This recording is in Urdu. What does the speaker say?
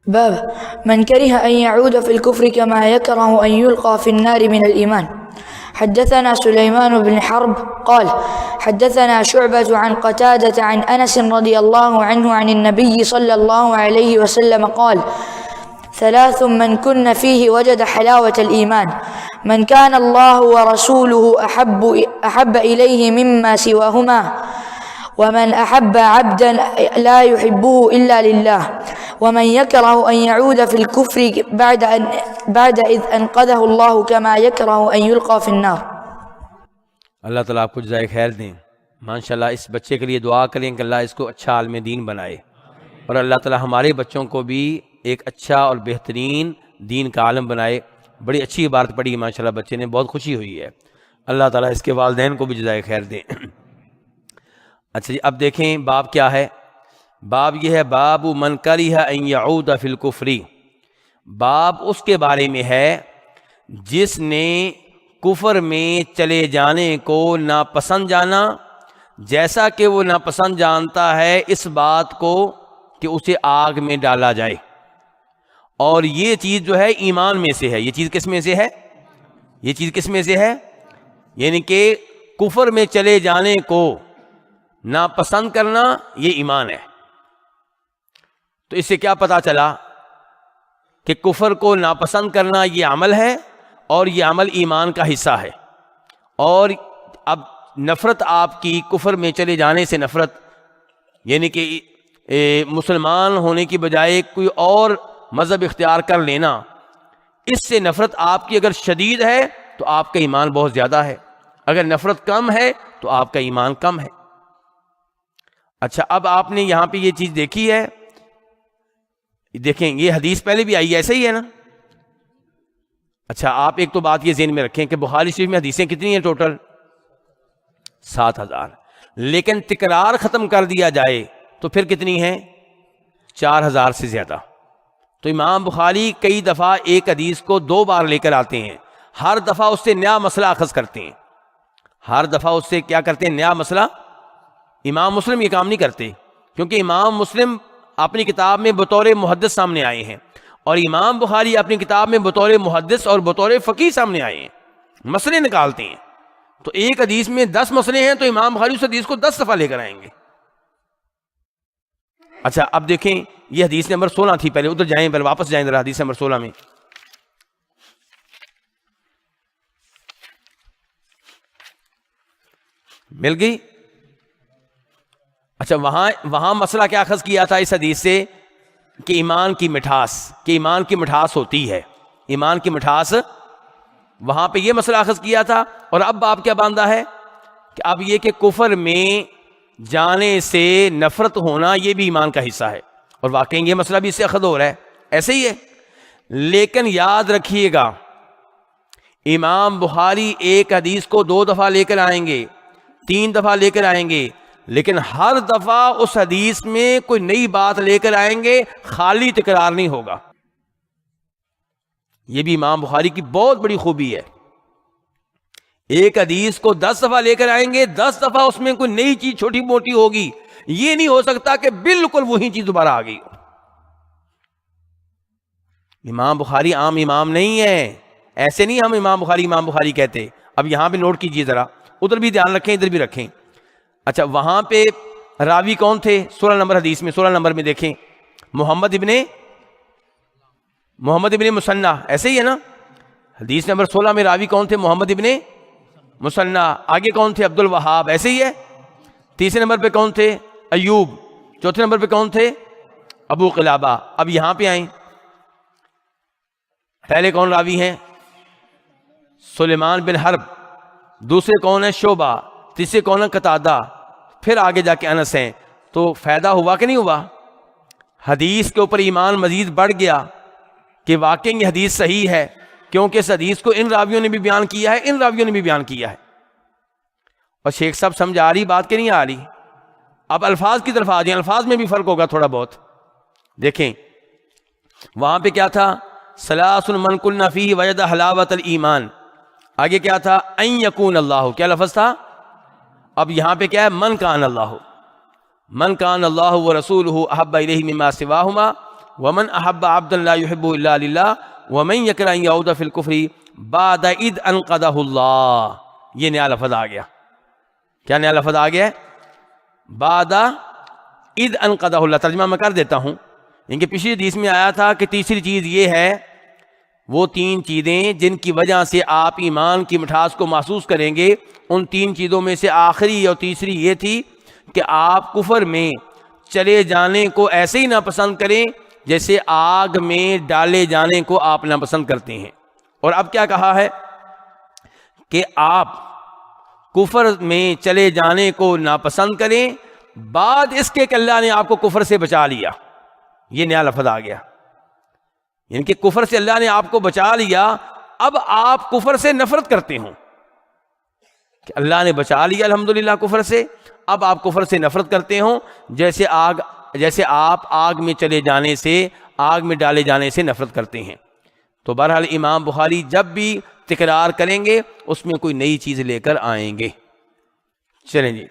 باب من كره أن يعود في الكفر كما يكره أن يلقى في النار من الإيمان. حدثنا سليمان بن حرب قال حدثنا شعبة عن قتادة عن أنس رضي الله عنه عن النبي صلى الله عليه وسلم قال ثلاث من كن فيه وجد حلاوة الإيمان من كان الله ورسوله أحب إليه مما سواهما ومن أحب عبدا لا يحبه إلا لله ومن يكره أن يعود في الكفر بعد إذ أنقذه الله كما يكره أن يلقى في النار. اللہ تعالیٰ آپ کو جزائے خیر دیں. ماشاءاللہ اس بچے کے لیے دعا کریں کہ اللہ اس کو اچھا عالم دین بنائے، اور اللہ تعالیٰ ہمارے بچوں کو بھی ایک اچھا اور بہترین دین کا عالم بنائے. بڑی اچھی عبارت پڑھی ماشاءاللہ بچے نے، بہت خوشی ہوئی ہے. اللہ تعالیٰ اس کے والدین کو بھی جزائے خیر دیں. اچھا جی، اب دیکھیں باب کیا ہے. باب یہ ہے باب من کرہ ان یعود فی الکفر. باب اس کے بارے میں ہے جس نے کفر میں چلے جانے کو ناپسند جانا، جیسا کہ وہ ناپسند جانتا ہے اس بات کو کہ اسے آگ میں ڈالا جائے. اور یہ چیز جو ہے ایمان میں سے ہے. یہ چیز کس میں سے ہے؟ یہ چیز کس میں سے ہے؟ یعنی کہ کفر میں چلے جانے کو ناپسند کرنا یہ ایمان ہے. تو اس سے کیا پتہ چلا کہ کفر کو ناپسند کرنا یہ عمل ہے، اور یہ عمل ایمان کا حصہ ہے. اور اب نفرت آپ کی کفر میں چلے جانے سے نفرت، یعنی کہ مسلمان ہونے کی بجائے کوئی اور مذہب اختیار کر لینا، اس سے نفرت آپ کی اگر شدید ہے تو آپ کا ایمان بہت زیادہ ہے، اگر نفرت کم ہے تو آپ کا ایمان کم ہے. اچھا، اب آپ نے یہاں پہ یہ چیز دیکھی ہے، دیکھیں یہ حدیث پہلے بھی آئی ہے، ایسا ہی ہے نا. اچھا، آپ ایک تو بات یہ ذہن میں رکھیں کہ بخاری شریف میں حدیثیں کتنی ہیں ٹوٹل؟ 7000. لیکن تکرار ختم کر دیا جائے تو پھر کتنی ہیں؟ 4000 سے زیادہ. تو امام بخاری کئی دفعہ ایک حدیث کو 2 بار لے کر آتے ہیں، ہر دفعہ اس سے نیا مسئلہ اخذ کرتے ہیں، ہر دفعہ اس سے کیا کرتے ہیں؟ نیا مسئلہ. امام مسلم یہ کام نہیں کرتے، کیونکہ امام مسلم اپنی کتاب میں بطور محدث سامنے آئے ہیں، اور امام بخاری اپنی کتاب میں بطور محدث اور بطور فقیہ سامنے آئے ہیں، مسئلے نکالتے ہیں. تو ایک حدیث میں 10 مسئلے ہیں تو امام بخاری اس حدیث کو 10 دفعہ لے کر آئیں گے. اچھا، اب دیکھیں یہ حدیث نمبر 16 تھی، پہلے ادھر جائیں، پہلے واپس جائیں ذرا حدیث نمبر 16 میں. مل گئی؟ اچھا، وہاں مسئلہ کیا اخذ کیا تھا اس حدیث سے؟ کہ ایمان کی مٹھاس، کہ ایمان کی مٹھاس ہوتی ہے، ایمان کی مٹھاس، وہاں پہ یہ مسئلہ اخذ کیا تھا. اور اب آپ کیا باندھا ہے کہ اب یہ کہ کفر میں جانے سے نفرت ہونا یہ بھی ایمان کا حصہ ہے، اور واقعی یہ مسئلہ بھی اس سے اخذ ہو رہا ہے، ایسے ہی ہے. لیکن یاد رکھیے گا امام بخاری ایک حدیث کو 2 دفعہ لے کر آئیں گے، 3 دفعہ لے کر آئیں گے، لیکن ہر دفعہ اس حدیث میں کوئی نئی بات لے کر آئیں گے، خالی تکرار نہیں ہوگا. یہ بھی امام بخاری کی بہت بڑی خوبی ہے. ایک حدیث کو 10 دفعہ لے کر آئیں گے، 10 دفعہ اس میں کوئی نئی چیز چھوٹی موٹی ہوگی. یہ نہیں ہو سکتا کہ بالکل وہی چیز دوبارہ آ گئی ہو. امام بخاری عام امام نہیں ہے، ایسے نہیں ہم امام بخاری کہتے. اب یہاں پہ نوٹ کیجئے ذرا، ادھر بھی دھیان رکھیں ادھر بھی رکھیں. اچھا، وہاں پہ راوی کون تھے 16 نمبر حدیث میں؟ 16 نمبر میں دیکھیں محمد ابن مسنہ، ایسے ہی ہے نا. حدیث نمبر 16 میں راوی کون تھے؟ محمد ابن مسنہ. آگے کون تھے؟ عبد الوہاب، ایسے ہی ہے. تیسرے نمبر پہ کون تھے؟ ایوب. چوتھے نمبر پہ کون تھے؟ ابو قلابہ. اب یہاں پہ آئیں، پہلے کون راوی ہیں؟ سلیمان بن حرب. دوسرے کون ہیں؟ شعبہ. تیسرے کون ہیں؟ قتادہ. پھر آگے جا کے انس ہیں. تو فائدہ ہوا کہ نہیں ہوا؟ حدیث کے اوپر ایمان مزید بڑھ گیا کہ واقعی یہ حدیث صحیح ہے، کیونکہ اس حدیث کو ان راویوں نے بھی بیان کیا ہے، ان راویوں نے بھی بیان کیا ہے. اور شیخ صاحب سمجھ آ رہی بات کہ نہیں آ رہی؟ اب الفاظ کی طرف آ جائیں، الفاظ میں بھی فرق ہوگا تھوڑا بہت. دیکھیں وہاں پہ کیا تھا؟ ثلاث من کن فیہ وجد حلاوۃ الایمان. آگے کیا تھا؟ ان یکون اللہ. کیا لفظ تھا؟ اب یہاں پہ کیا ہے؟ من کان اللہ ورسولہ احب الیہ مما سواہما ومن احب عبد لا يحب الا للہ ومن یکرہ ان یعود فی الکفر بعد اذ انقذہ اللہ. یہ نیا لفظ آ گیا. کیا نیا لفظ آ گیا ہے؟ بعد اذ انقذہ اللہ. ترجمہ میں کر دیتا ہوں. ان کے پچھلی حدیث میں آیا تھا کہ تیسری چیز یہ ہے، وہ 3 چیزیں جن کی وجہ سے آپ ایمان کی مٹھاس کو محسوس کریں گے. ان 3 چیزوں میں سے آخری اور تیسری یہ تھی کہ آپ کفر میں چلے جانے کو ایسے ہی ناپسند کریں جیسے آگ میں ڈالے جانے کو آپ ناپسند کرتے ہیں. اور اب کیا کہا ہے کہ آپ کفر میں چلے جانے کو ناپسند کریں بعد اس کے کہ اللہ نے آپ کو کفر سے بچا لیا. یہ نیا لفظ آ گیا. یعنی کہ کفر سے اللہ نے آپ کو بچا لیا، اب آپ کفر سے نفرت کرتے ہوں کہ اللہ نے بچا لیا الحمدللہ کفر سے، اب آپ کفر سے نفرت کرتے ہوں جیسے آپ آگ میں چلے جانے سے، آگ میں ڈالے جانے سے نفرت کرتے ہیں. تو بہرحال امام بخاری جب بھی تکرار کریں گے اس میں کوئی نئی چیز لے کر آئیں گے. چلیں جی.